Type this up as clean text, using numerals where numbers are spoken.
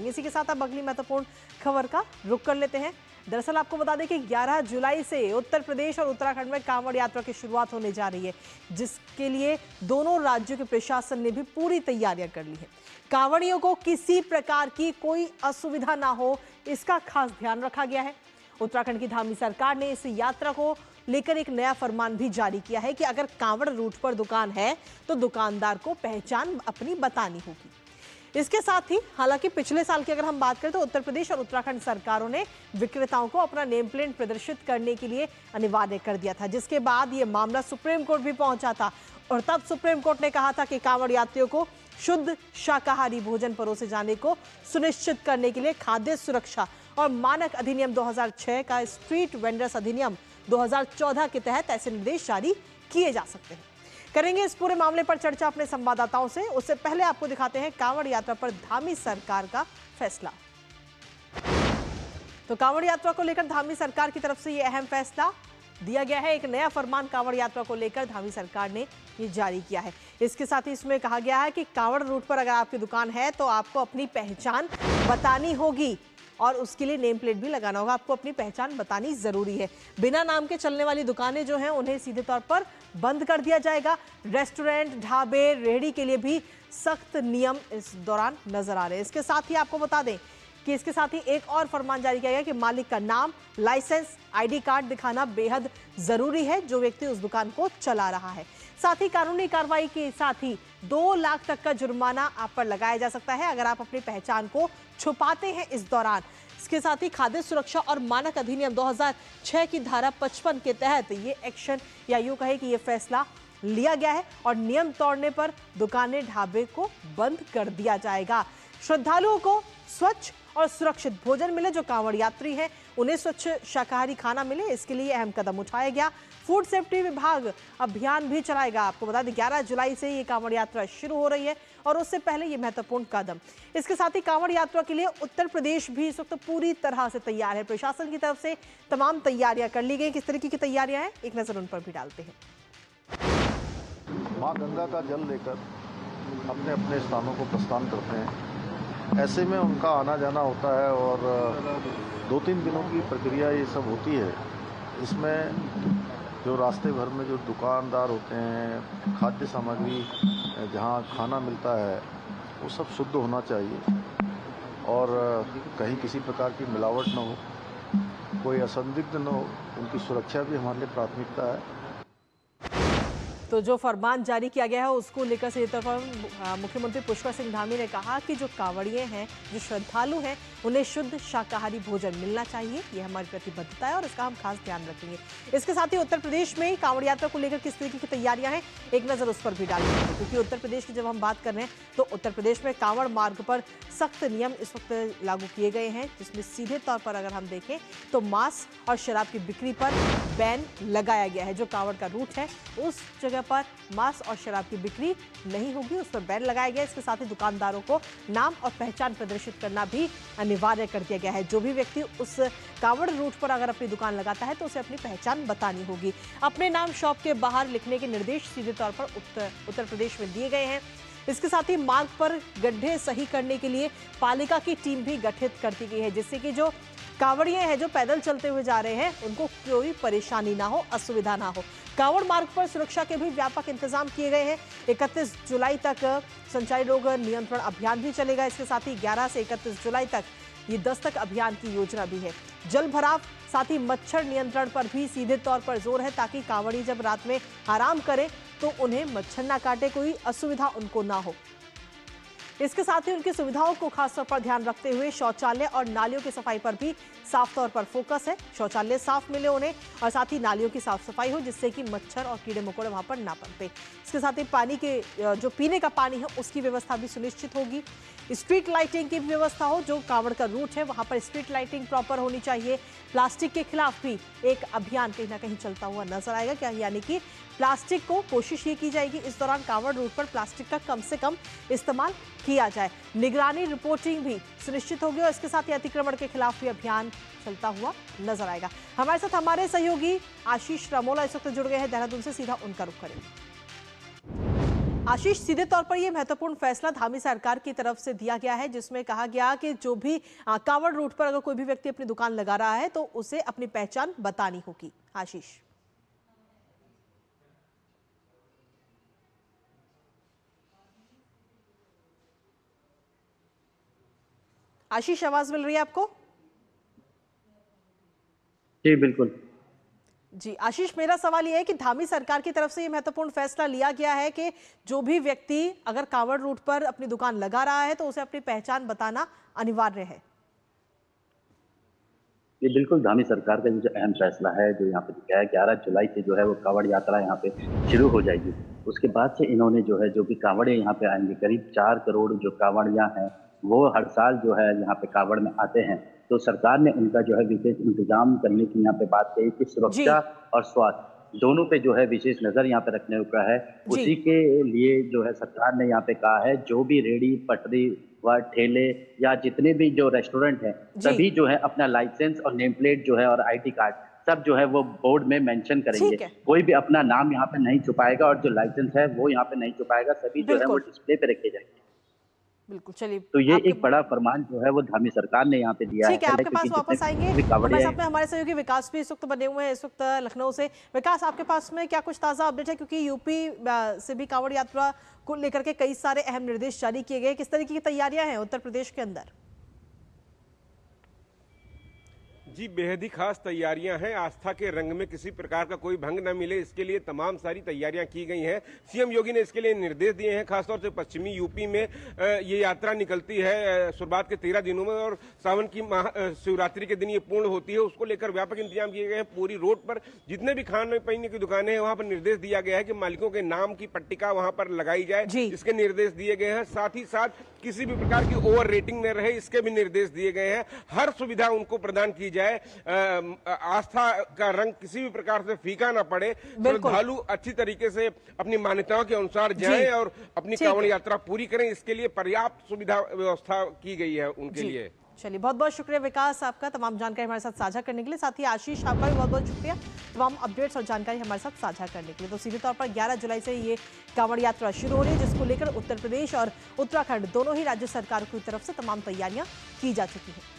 जाएंगे। इसी के साथ अब अगली महत्वपूर्ण खबर का रुख कर लेते हैं। दरअसल आपको बता दें कि 11 जुलाई से उत्तर प्रदेश और उत्तराखंड में कांवड़ यात्रा की शुरुआत होने जा रही है, जिसके लिए दोनों राज्यों के प्रशासन ने भी पूरी तैयारियां कर ली है। कांवड़ियों को किसी प्रकार की कोई असुविधा ना हो, इसका खास ध्यान रखा गया है। उत्तराखंड की धामी सरकार ने इस यात्रा को लेकर एक नया फरमान भी जारी किया है कि अगर कांवड़ रूट पर दुकान है तो दुकानदार को पहचान अपनी बतानी होगी। इसके साथ ही हालांकि पिछले साल की अगर हम बात करें तो उत्तर प्रदेश और उत्तराखंड सरकारों ने विक्रेताओं को अपना नेम प्लेट प्रदर्शित करने के लिए अनिवार्य कर दिया था, जिसके बाद ये मामला सुप्रीम कोर्ट भी पहुंचा था और तब सुप्रीम कोर्ट ने कहा था कि कांवड़ यात्रियों को शुद्ध शाकाहारी भोजन परोसे जाने को सुनिश्चित करने के लिए खाद्य सुरक्षा और मानक अधिनियम 2006 का स्ट्रीट वेंडर्स अधिनियम 2014 के तहत ऐसे निर्देश जारी किए जा सकते हैं। करेंगे इस पूरे मामले पर चर्चा अपने संवाददाताओं से। उससे पहले आपको दिखाते हैं कांवड़ यात्रा पर धामी सरकार का फैसला। तो कांवड़ यात्रा को लेकर धामी सरकार की तरफ से यह अहम फैसला दिया गया है। एक नया फरमान कांवड़ यात्रा को लेकर धामी सरकार ने ये जारी किया है। इसके साथ ही इसमें कहा गया है कि कांवड़ रूट पर अगर आपकी दुकान है तो आपको अपनी पहचान बतानी होगी और उसके लिए नेम प्लेट भी लगाना होगा। आपको अपनी पहचान बतानी जरूरी है। बिना नाम के चलने वाली दुकानें जो हैं उन्हें सीधे तौर पर बंद कर दिया जाएगा। रेस्टोरेंट, ढाबे, रेहड़ी के लिए भी सख्त नियम इस दौरान नजर आ रहे हैं। इसके साथ ही आपको बता दें कि इसके साथ ही एक और फरमान जारी किया गया कि मालिक का नाम, लाइसेंस, आईडी कार्ड दिखाना बेहद जरूरी है जो व्यक्ति उस दुकान को चला रहा है। साथ ही कानूनी कार्रवाई के साथ ही 2 लाख तक का जुर्माना आप पर लगाया जा सकता है अगर आप अपनी पहचान को छुपाते हैं इस दौरान। इसके साथ ही खाद्य सुरक्षा और मानक अधिनियम 2006 की धारा 55 के तहत ये एक्शन या यूं कहे कि ये फैसला लिया गया है और नियम तोड़ने पर दुकानें, ढाबे को बंद कर दिया जाएगा। श्रद्धालुओं को स्वच्छ और सुरक्षित भोजन मिले, जो कांवड़ यात्री हैं उन्हें स्वच्छ शाकाहारी खाना मिले, इसके लिए अहम कदम उठाया गया। फूड सेफ्टी विभाग अभियान भी चलाएगा। आपको बता दें 11 जुलाई से ये कांवड़ यात्रा शुरू हो रही है और उससे पहले ये महत्वपूर्ण कदम। इसके साथ ही कांवड़ यात्रा के लिए उत्तर प्रदेश भी इस वक्त पूरी तरह से तैयार है। प्रशासन की तरफ से तमाम तैयारियां कर ली गई। किस तरीके की तैयारियां हैं, एक नजर उन पर भी डालते हैं। मां गंगा का जल लेकर अपने अपने स्थानों को प्रस्थान करते हैं। ऐसे में उनका आना जाना होता है और 2-3 दिनों की प्रक्रिया ये सब होती है। इसमें जो रास्ते भर में जो दुकानदार होते हैं, खाद्य सामग्री जहाँ खाना मिलता है वो सब शुद्ध होना चाहिए और कहीं किसी प्रकार की मिलावट न हो, कोई असंदिग्ध न हो। उनकी सुरक्षा भी हमारे लिए प्राथमिकता है। तो जो फरमान जारी किया गया है उसको लेकर से मुख्यमंत्री पुष्कर सिंह धामी ने कहा कि जो कांवड़िए हैं, जो श्रद्धालु हैं, उन्हें शुद्ध शाकाहारी भोजन मिलना चाहिए। यह हमारी प्रतिबद्धता है और इसका हम खास ध्यान रखेंगे। इसके साथ ही उत्तर प्रदेश में कांवड़ यात्रा को लेकर किस तरीके की तैयारियां हैं, एक नजर उस पर भी डालेंगे, क्योंकि उत्तर प्रदेश की जब हम बात कर रहे हैं तो उत्तर प्रदेश में कांवड़ मार्ग पर सख्त नियम इस वक्त लागू किए गए हैं, जिसमें सीधे तौर पर अगर हम देखें तो मांस और शराब की बिक्री पर बैन लगाया गया है। जो कांवड़ का रूट है उस जगह पर मांस और शराब की बिक्री नहीं होगी, उस पर बैन लगाया गया। इसके साथ ही दुकानदारों को नाम और पहचान प्रदर्शित करना भी अनिवार्य कर दिया गया है। जो भी व्यक्ति उस कांवड़ रूट पर अगर अपनी दुकान लगाता है तो उसे अपनी पहचान बतानी होगी। अपने नाम शॉप के बाहर लिखने के निर्देश सीधे तौर पर उत्तर प्रदेश में दिए गए हैं। इसके साथ ही मार्ग पर गड्ढे सही करने के लिए पालिका की टीम भी गठित कर दी गई है, जिससे कि जो कांवड़िए हैं जो पैदल चलते हुए जा रहे हैं उनको कोई परेशानी ना हो, असुविधा ना हो। कांवड़ मार्ग पर सुरक्षा के भी व्यापक इंतजाम किए गए हैं। 31 जुलाई तक संचारी रोग नियंत्रण अभियान भी चलेगा। इसके साथ ही 11 से 31 जुलाई तक ये दस्तक अभियान की योजना भी है। जल भराव, साथ ही मच्छर नियंत्रण पर भी सीधे तौर पर जोर है, ताकि कांवड़ी जब रात में आराम करें तो उन्हें मच्छर ना काटे, कोई असुविधा उनको ना हो। इसके साथ ही उनकी सुविधाओं को खासतौर पर ध्यान रखते हुए शौचालय और नालियों की सफाई पर भी साफ तौर पर फोकस है। शौचालय साफ मिले उन्हें और साथ ही नालियों की साफ सफाई हो, जिससे कि मच्छर और कीड़े मकोड़े वहां पर ना पनपे। इसके साथ ही पानी के जो पीने का पानी है उसकी व्यवस्था भी सुनिश्चित होगी। स्ट्रीट लाइटिंग की व्यवस्था हो, जो कांवड़ का रूट है वहां पर स्ट्रीट लाइटिंग प्रॉपर होनी चाहिए। प्लास्टिक के खिलाफ भी एक अभियान कहीं ना कहीं चलता हुआ नजर आएगा, क्या यानी कि प्लास्टिक को कोशिश ये की जाएगी इस दौरान कांवड़ रूट पर प्लास्टिक का कम से कम इस्तेमाल किया जाए। निगरानी रिपोर्टिंग भी सुनिश्चित होगी और इसके साथ ही अतिक्रमण के खिलाफ भी अभियान चलता हुआ नजर आएगा। हमारे साथ हमारे सहयोगी आशीष रमोला इस वक्त जुड़ गए हैं देहरादून से, सीधा उनका रुख करेंगे। आशीष, सीधे तौर पर यह महत्वपूर्ण फैसला धामी सरकार की तरफ से दिया गया है, जिसमें कहा गया कि जो भी कांवड़ रूट पर अगर कोई भी व्यक्ति अपनी दुकान लगा रहा है तो उसे अपनी पहचान बतानी होगी। आशीष, आशीष, आवाज मिल रही है आपको? जी बिल्कुल। जी आशीष, मेरा सवाल यह है कि धामी सरकार की तरफ से यह महत्वपूर्ण फैसला लिया गया है कि जो भी व्यक्ति अगर कांवड़ रूट पर अपनी दुकान लगा रहा है तो उसे अपनी पहचान बताना अनिवार्य है। ये बिल्कुल धामी सरकार का जो अहम फैसला है, जो यहाँ पे दिया है 11 जुलाई से जो है वो कांवड़ यात्रा यहाँ पे शुरू हो जाएगी। उसके बाद से इन्होंने जो है जो भी कांवड़े यहाँ पे आएंगे, करीब 4 करोड़ जो कांवड़ियाँ हैं वो हर साल जो है यहाँ पे कांवड़ में आते हैं। तो सरकार ने उनका जो है विशेष इंतजाम करने की यहाँ पे बात कही कि सुरक्षा और स्वास्थ्य दोनों पे जो है विशेष नजर यहाँ पे रखने का है। उसी के लिए जो है सरकार ने यहाँ पे कहा है जो भी रेहड़ी पटरी व ठेले या जितने भी जो रेस्टोरेंट हैं सभी जो है अपना लाइसेंस और नेम प्लेट जो है और आईडी कार्ड सब जो है वो बोर्ड में मेंशन करेंगे। कोई भी अपना नाम यहाँ पे नहीं छुपाएगा और जो लाइसेंस है वो यहाँ पे नहीं छुपाएगा, सभी जो है वो डिस्प्ले पे रखे जाएंगे। बिल्कुल, चलिए, तो ये एक बड़ा फरमान जो है वो धामी सरकार ने यहाँ पे दिया है। ठीक है, आपके पास वापस आएंगे। हमारे सहयोगी विकास भी इस वक्त बने हुए हैं इस वक्त लखनऊ से। विकास, आपके पास में क्या कुछ ताजा अपडेट है, क्योंकि यूपी से भी कांवड़ यात्रा को लेकर के कई सारे अहम निर्देश जारी किए गए, किस तरीके की तैयारियां हैं उत्तर प्रदेश के अंदर? जी, बेहद ही खास तैयारियां हैं। आस्था के रंग में किसी प्रकार का कोई भंग न मिले, इसके लिए तमाम सारी तैयारियां की गई हैं। सीएम योगी ने इसके लिए निर्देश दिए हैं। खासतौर से पश्चिमी यूपी में ये यात्रा निकलती है शुरुआत के 13 दिनों में और सावन की शिवरात्रि के दिन ये पूर्ण होती है। उसको लेकर व्यापक इंतजाम किए गए हैं। पूरी रोड पर जितने भी खाने पीने की दुकानें हैं वहां पर निर्देश दिया गया है कि मालिकों के नाम की पट्टिका वहां पर लगाई जाए, इसके निर्देश दिए गए हैं। साथ ही साथ किसी भी प्रकार की ओवर रेटिंग न रहे, इसके भी निर्देश दिए गए हैं। हर सुविधा उनको प्रदान की जाए, आस्था का रंग किसी भी प्रकार से फीका ना पड़े, श्रद्धालु अच्छी तरीके से अपनी मान्यताओं के अनुसार जाएं और अपनी कांवड़ यात्रा पूरी करें। इसके लिए पर्याप्त सुविधा व्यवस्था की गई है उनके लिए। चलिए, बहुत बहुत शुक्रिया विकास आपका तमाम जानकारी हमारे साथ साझा करने के लिए। साथ ही आशीष, आपका भी बहुत बहुत शुक्रिया तमाम अपडेट्स और जानकारी हमारे साथ साझा करने के लिए। तो सीधे तौर पर 11 जुलाई से ये कांवड़ यात्रा शुरू हो रही है, जिसको लेकर उत्तर प्रदेश और उत्तराखंड दोनों ही राज्य सरकार की तरफ से तमाम तैयारियां की जा चुकी है।